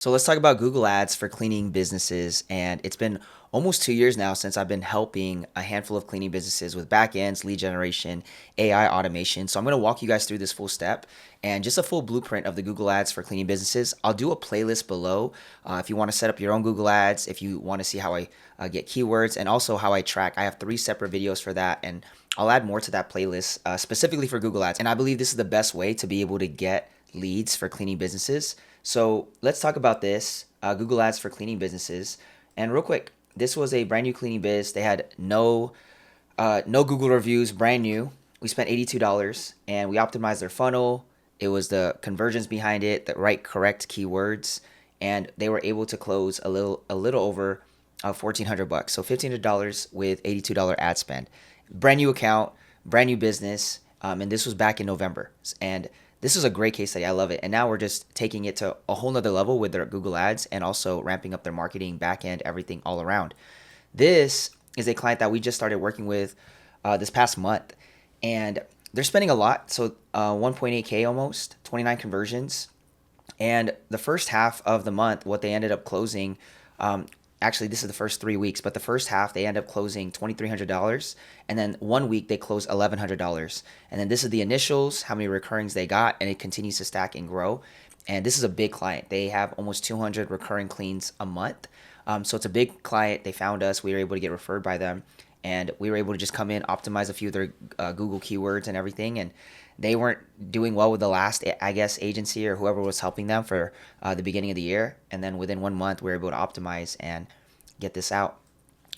So let's talk about Google Ads for cleaning businesses. And it's been almost 2 years now since I've been helping a handful of cleaning businesses with backends, lead generation, AI automation. So I'm going to walk you guys through this full step and just a full blueprint of the Google Ads for cleaning businesses. I'll do a playlist below if you want to set up your own Google Ads, if you want to see how I get keywords, and also how I track. I have 3 separate videos for that, and I'll add more to that playlist specifically for Google Ads. And I believe this is the best way to be able to get leads for cleaning businesses. So let's talk about this Google Ads for cleaning businesses. And real quick, this was a brand new cleaning biz. They had no Google reviews, brand new. We spent $82 and we optimized their funnel. It was the conversions behind it, the right correct keywords, and they were able to close a little over 1,400 bucks. So $1,500 with $82 ad spend. Brand new account, brand new business, and this was back in November. And this is a great case study. I love it. And now we're just taking it to a whole nother level with their Google Ads and also ramping up their marketing, back end, everything all around. This is a client that we just started working with this past month. And they're spending a lot. So 1.8K almost, 29 conversions. And the first half of the month, what they ended up closing, actually, this is the first 3 weeks, but the first half, they end up closing $2,300. And then 1 week, they close $1,100. And then this is the initials, how many recurrings they got, and it continues to stack and grow. And this is a big client. They have almost 200 recurring cleans a month. So it's a big client. They found us. We were able to get referred by them. And we were able to just come in, optimize a few of their Google keywords and everything. And they weren't doing well with the last, I guess, agency or whoever was helping them for the beginning of the year. And then within 1 month, we were able to optimize and get this out.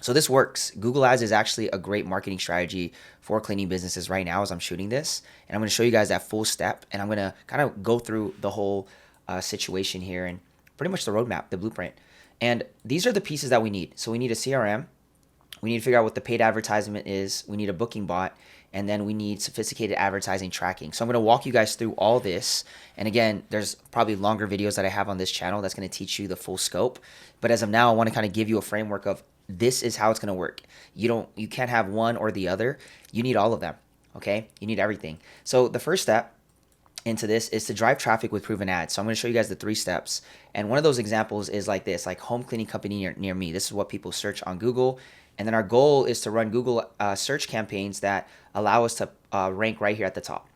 So this works. Google Ads is actually a great marketing strategy for cleaning businesses right now as I'm shooting this. And I'm going to show you guys that full step. And I'm going to kind of go through the whole situation here and pretty much the roadmap, the blueprint. And these are the pieces that we need. So we need a CRM. We need to figure out what the paid advertisement is. We need a booking bot. And then we need sophisticated advertising tracking. So I'm going to walk you guys through all this. And again, there's probably longer videos that I have on this channel that's going to teach you the full scope. But as of now, I want to kind of give you a framework of this is how it's going to work. You can't have one or the other. You need all of them. Okay? You need everything. So the first step into this is to drive traffic with proven ads. So I'm going to show you guys the 3 steps. And one of those examples is like this, like home cleaning company near me. This is what people search on Google. And then our goal is to run Google search campaigns that allow us to rank right here at the top,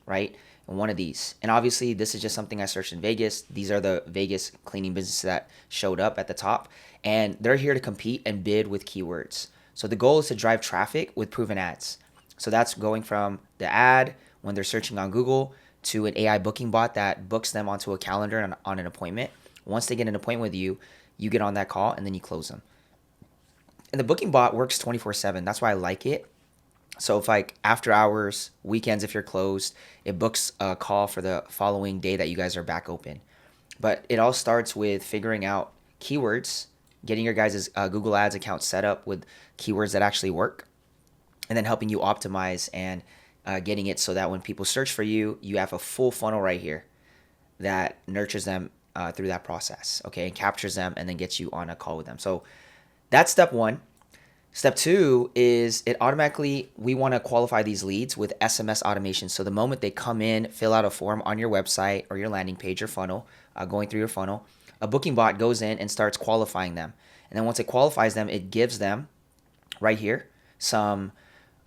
right? And one of these. And obviously, this is just something I searched in Vegas. These are the Vegas cleaning businesses that showed up at the top. And they're here to compete and bid with keywords. So the goal is to drive traffic with proven ads. So that's going from the ad when they're searching on Google to an AI booking bot that books them onto a calendar and on an appointment. Once they get an appointment with you, you get on that call and then you close them. And the booking bot works 24/7. That's why I like it. So if like after hours, weekends, if you're closed, it books a call for the following day that you guys are back open. But it all starts with figuring out keywords, getting your guys' Google Ads account set up with keywords that actually work, and then helping you optimize and getting it so that when people search for you, you have a full funnel right here that nurtures them through that process, okay, and captures them and then gets you on a call with them. So that's step one. Step two is we want to qualify these leads with SMS automation. So the moment they come in, fill out a form on your website or your landing page or funnel, going through your funnel, a booking bot goes in and starts qualifying them. And then once it qualifies them, it gives them right here some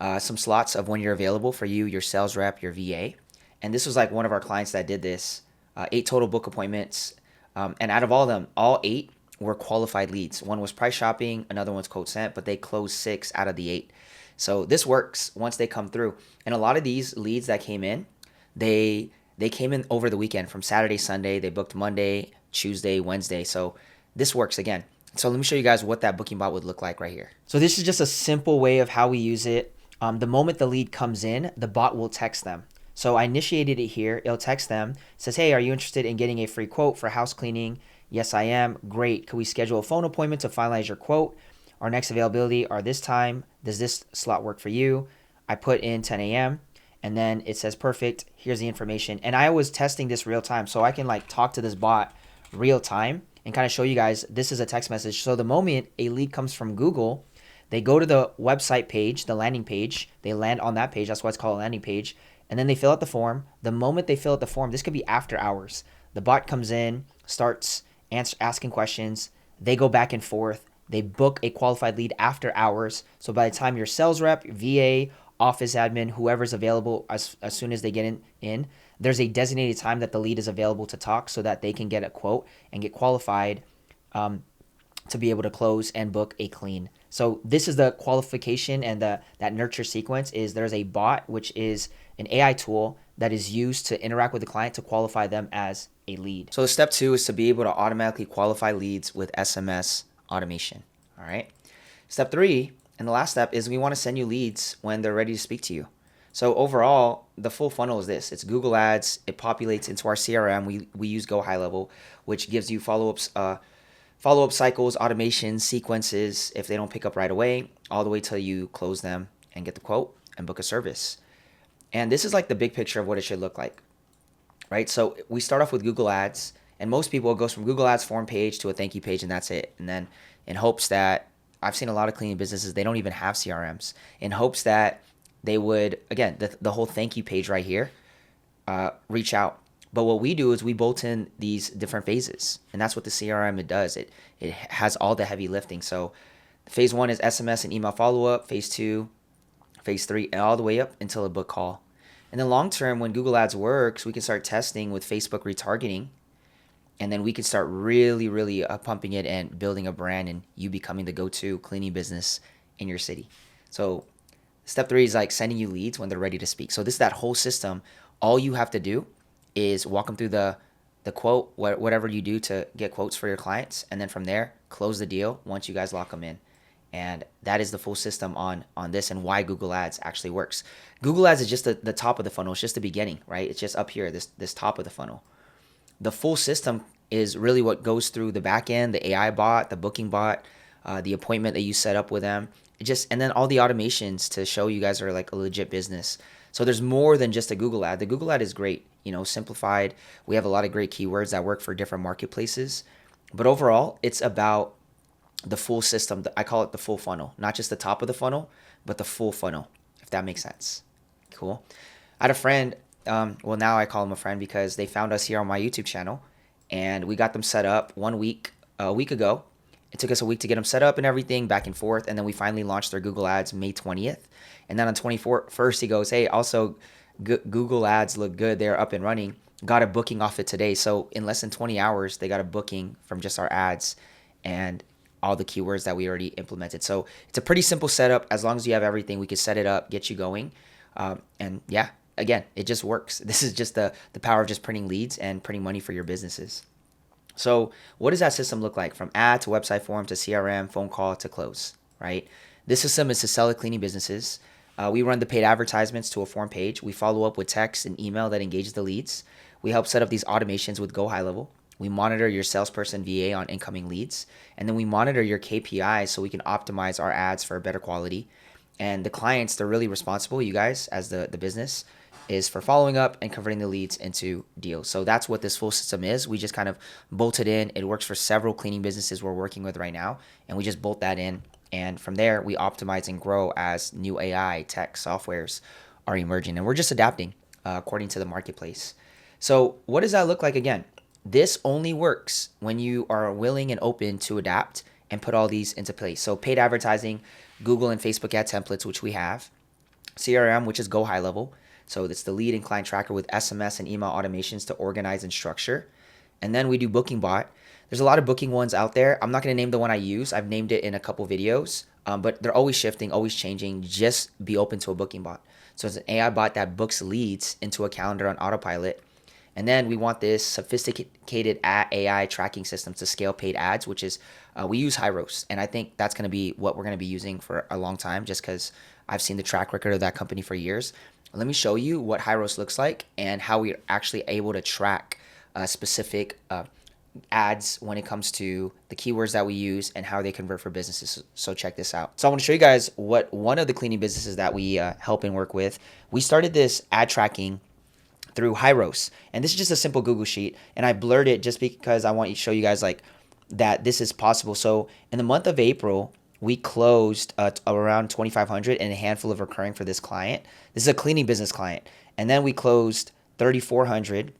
slots of when you're available for you, your sales rep, your VA. And this was like one of our clients that did this, 8 total book appointments. And out of all of them, all 8 were qualified leads. One was price shopping, another one's code sent, but they closed 6 out of the 8. So this works once they come through. And a lot of these leads that came in, they came in over the weekend from Saturday, Sunday. They booked Monday, Tuesday, Wednesday. So this works again. So let me show you guys what that booking bot would look like right here. So this is just a simple way of how we use it. The moment the lead comes in, the bot will text them. So I initiated it here. It'll text them, says, hey, are you interested in getting a free quote for house cleaning? Yes, I am. Great. Could we schedule a phone appointment to finalize your quote? Our next availability are this time. Does this slot work for you? I put in 10 a.m. and then it says, perfect. Here's the information. And I was testing this real time. So I can like talk to this bot real time and kind of show you guys this is a text message. So the moment a lead comes from Google, they go to the website page, the landing page. They land on that page. That's why it's called a landing page. And then they fill out the form. The moment they fill out the form, this could be after hours. The bot comes in, starts asking questions. They go back and forth. They book a qualified lead after hours. So by the time your sales rep, your VA, office admin, whoever's available, as soon as they get in, there's a designated time that the lead is available to talk so that they can get a quote and get qualified to be able to close and book a clean. So this is the qualification and that nurture sequence is there's a bot, which is an AI tool that is used to interact with the client to qualify them as a lead. So step 2 is to be able to automatically qualify leads with SMS automation. All right. Step 3, and the last step, is we want to send you leads when they're ready to speak to you. So overall, the full funnel is this. It's Google Ads. It populates into our CRM. We use Go High Level, which gives you follow-up cycles, automations, sequences if they don't pick up right away, all the way till you close them and get the quote and book a service. And this is like the big picture of what it should look like, right? So we start off with Google Ads, and most people, it goes from Google Ads form page to a thank you page, and that's it. And then in hopes that, I've seen a lot of cleaning businesses, they don't even have CRMs, in hopes that they would, again, the whole thank you page right here, reach out. But what we do is we bolt in these different phases, and that's what the CRM it does. It has all the heavy lifting. So phase 1 is SMS and email follow-up. Phase 2, phase 3, and all the way up until a book call. And then long term, when Google Ads works, we can start testing with Facebook retargeting, and then we can start really pumping it and building a brand and you becoming the go-to cleaning business in your city. So step 3 is like sending you leads when they're ready to speak. So this is that whole system. All you have to do is walk them through the quote, whatever you do to get quotes for your clients, and then from there, close the deal once you guys lock them in. And that is the full system on this and why Google Ads actually works. Google Ads is just the top of the funnel. It's just the beginning, right? It's just up here, this top of the funnel. The full system is really what goes through the back end, the AI bot, the booking bot, the appointment that you set up with them. And then all the automations to show you guys are like a legit business. So there's more than just a Google ad. The Google ad is great, simplified. We have a lot of great keywords that work for different marketplaces. But overall, it's about the full system. I call it the full funnel, not just the top of the funnel, but the full funnel, if that makes sense. Cool. I had a friend, well, now I call him a friend because they found us here on my YouTube channel, and we got them set up a week ago. It took us a week to get them set up and everything, back and forth, and then we finally launched their Google Ads May 20th. And then on 21st, he goes, hey, also Google Ads look good. They're up and running. Got a booking off it today. So in less than 20 hours, they got a booking from just our ads and all the keywords that we already implemented. So it's a pretty simple setup. As long as you have everything, we could set it up, get you going. And yeah, again, it just works. This is just the power of just printing leads and printing money for your businesses. So what does that system look like? From ad to website form to CRM, phone call to close, right? This system is to sell to cleaning businesses. We run the paid advertisements to a form page. We follow up with text and email that engages the leads. We help set up these automations with Go High Level. We monitor your salesperson VA on incoming leads. And then we monitor your KPIs so we can optimize our ads for better quality. And the clients, they're really responsible, you guys, as the business, is for following up and converting the leads into deals. So that's what this full system is. We just kind of bolt it in. It works for several cleaning businesses we're working with right now, and we just bolt that in. And from there, we optimize and grow as new AI tech softwares are emerging. And we're just adapting according to the marketplace. So what does that look like again? This only works when you are willing and open to adapt and put all these into place. So paid advertising, Google and Facebook ad templates, which we have. CRM, which is Go High Level. So it's the lead and client tracker with SMS and email automations to organize and structure. And then we do Booking Bot. There's a lot of booking ones out there. I'm not going to name the one I use. I've named it in a couple videos, but they're always shifting, always changing. Just be open to a Booking Bot. So it's an AI bot that books leads into a calendar on autopilot. And then we want this sophisticated AI tracking system to scale paid ads, which is we use Hyros. And I think that's going to be what we're going to be using for a long time just because I've seen the track record of that company for years. Let me show you what Hyros looks like and how we're actually able to track specific ads when it comes to the keywords that we use and how they convert for businesses. So check this out. So I want to show you guys what one of the cleaning businesses that we help and work with. We started this ad tracking through Hyros, and this is just a simple Google sheet, and I blurred it just because I want to show you guys like that this is possible. So in the month of April, we closed around 2,500 and a handful of recurring for this client. This is a cleaning business client. And then we closed 3,400,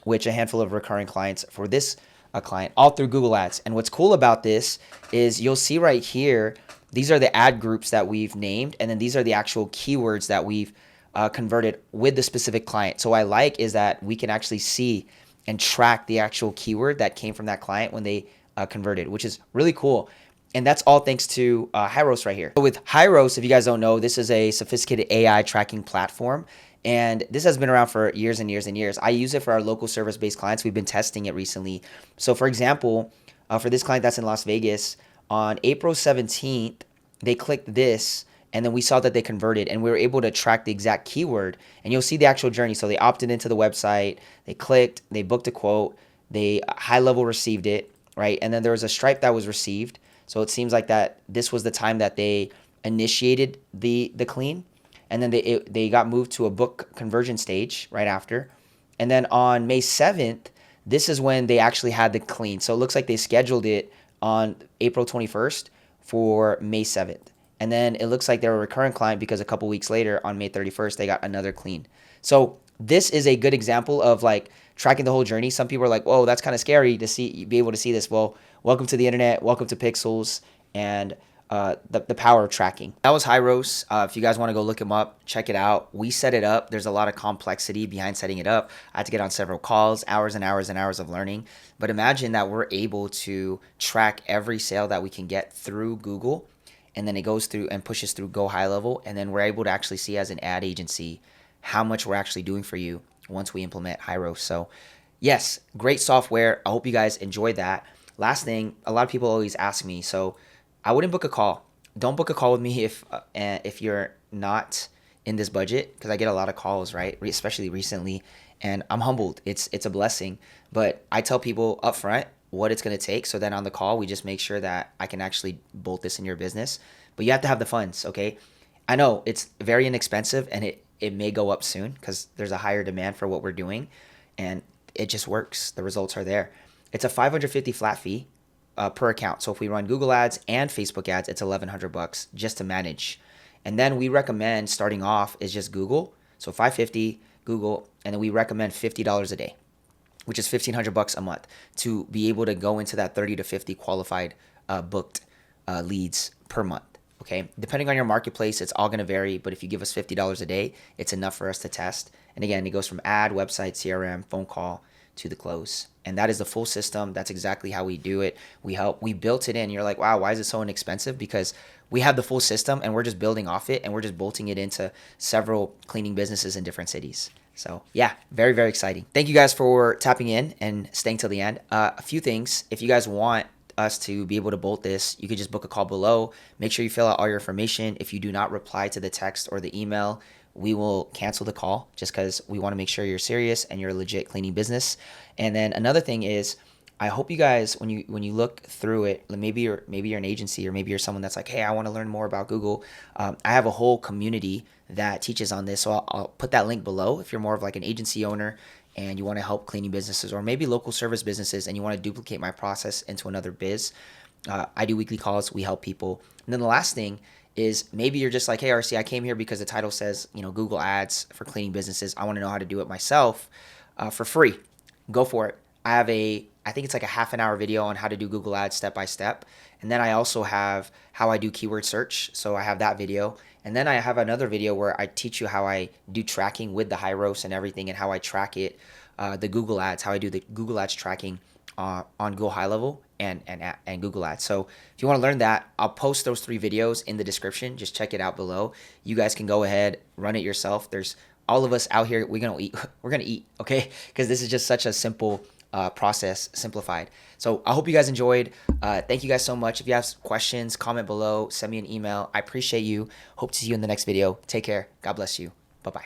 which a handful of recurring clients for this a client, all through Google Ads. And what's cool about this is you'll see right here, these are the ad groups that we've named, and then these are the actual keywords that we've converted with the specific client. So what I like is that we can actually see and track the actual keyword that came from that client when they converted, which is really cool. And that's all thanks to Hyros right here. So with Hyros, if you guys don't know, this is a sophisticated AI tracking platform. And this has been around for years and years and years. I use it for our local service-based clients. We've been testing it recently. So for example, for this client that's in Las Vegas, on April 17th, they clicked this, and then we saw that they converted, and we were able to track the exact keyword, and you'll see the actual journey. So they opted into the website, they clicked, they booked a quote, they high level received it, right? And then there was a stripe that was received. So it seems like that this was the time that they initiated the clean, and then they got moved to a book conversion stage right after. And then on May 7th, this is when they actually had the clean. So it looks like they scheduled it on April 21st for May 7th. And then it looks like they're a recurring client because a couple weeks later on May 31st, they got another clean. So this is a good example of like tracking the whole journey. Some people are like, whoa, that's kind of scary to be able to see this. Well, welcome to the internet. Welcome to Pixels and the power of tracking. That was Hyros. If you guys want to go look him up, check it out. We set it up. There's a lot of complexity behind setting it up. I had to get on several calls, hours and hours and hours of learning. But imagine that we're able to track every sale that we can get through Google, and then it goes through and pushes through Go High Level, and then we're able to actually see as an ad agency how much we're actually doing for you once we implement Hyros. So yes, great software. I hope you guys enjoyed that. Last thing, a lot of people always ask me, so I wouldn't book a call. Don't book a call with me if you're not in this budget, because I get a lot of calls, right? Especially recently, and I'm humbled. It's a blessing, but I tell people up front what it's going to take. So then on the call, we just make sure that I can actually bolt this in your business. But you have to have the funds, okay? I know it's very inexpensive, and it may go up soon because there's a higher demand for what we're doing, and it just works. The results are there. It's a $550 flat fee per account. So if we run Google ads and Facebook ads, it's $1,100 just to manage. And then we recommend starting off is just Google. So $550 Google, and then we recommend $50 a day, which is $1,500 a month, to be able to go into that 30 to 50 qualified booked leads per month. Okay, depending on your marketplace, it's all going to vary. But if you give us $50 a day, it's enough for us to test. And again, it goes from ad, website, CRM, phone call to the close. And that is the full system. That's exactly how we do it. We built it in. You're like, wow, why is it so inexpensive? Because we have the full system, and we're just building off it, and we're just bolting it into several cleaning businesses in different cities. So yeah, very, very exciting. Thank you guys for tapping in and staying till the end. A few things. If you guys want us to be able to bolt this, you could just book a call below. Make sure you fill out all your information. If you do not reply to the text or the email, we will cancel the call, just because we want to make sure you're serious and you're a legit cleaning business. And then another thing is, I hope you guys, when you look through it, maybe you're an agency, or maybe you're someone that's like, hey, I want to learn more about Google. I have a whole community that teaches on this, so I'll put that link below. If you're more of like an agency owner and you want to help cleaning businesses, or maybe local service businesses, and you want to duplicate my process into another biz, I do weekly calls. We help people. And then the last thing is, maybe you're just like, hey, RC, I came here because the title says, Google ads for cleaning businesses. I want to know how to do it myself for free. Go for it. I think it's like a half an hour video on how to do Google ads step by step. And then I also have how I do keyword search. So I have that video. And then I have another video where I teach you how I do tracking with the Hyros and everything, and how I track it, the Google ads, how I do the Google ads tracking on Go High Level and Google ads. So if you want to learn that, I'll post those 3 videos in the description. Just check it out below. You guys can go ahead, run it yourself. There's all of us out here. We're going to eat, okay? Because this is just such a simple process, simplified. So I hope you guys enjoyed. Thank you guys so much. If you have questions, comment below, send me an email. I appreciate you. Hope to see you in the next video. Take care. God bless you. Bye-bye.